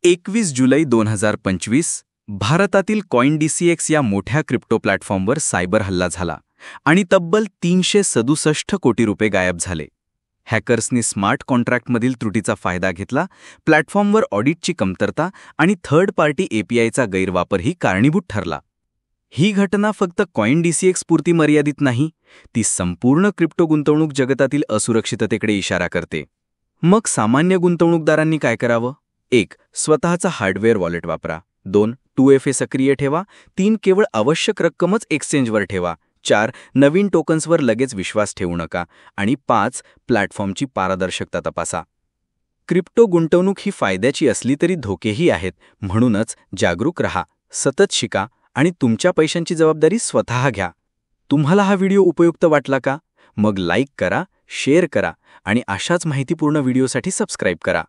21 जुलै 2025 भारतातील CoinDCX या मोठ्या क्रिप्टो प्लॅटफॉर्मवर सायबर हल्ला झाला आणि तब्बल 367 कोटी रुपये गायब झाले. हॅकर्सनी स्मार्ट कॉन्ट्रॅक्टमधील त्रुटीचा फायदा घेतला, प्लॅटफॉर्मवर ऑडिटची कमतरता आणि थर्ड पार्टी APIचा गैरवापरही कारणीभूत ठरला. ही घटना फक्त CoinDCX पुरती मर्यादित नाही, ती संपूर्ण क्रिप्टो गुंतवणूक जगतातील असुरक्षिततेकडे इशारा करते. मग सामान्य गुंतवणूकदारांनी काय करावं? 1. स्वतःचा हार्डवेअर वॉलेट वापरा. 2. 2FA सक्रिय ठेवा. 3. केवळ आवश्यक रक्कमच एक्सचेंजवर ठेवा. 4. नवीन टोकन्सवर लगेच विश्वास ठेवू नका. आणि 5. प्लॅटफॉर्मची पारदर्शकता तपासा. क्रिप्टो गुंतवणूक ही फायद्याची असली तरी धोकेही आहेत, म्हणूनच जागरूक रहा, सतत शिका आणि तुमच्या पैशांची जबाबदारी स्वतः घ्या. तुम्हाला हा व्हिडिओ उपयुक्त वाटला का? मग लाईक करा, शेअर करा आणि अशाच माहितीपूर्ण व्हिडिओसाठी सबस्क्राईब करा.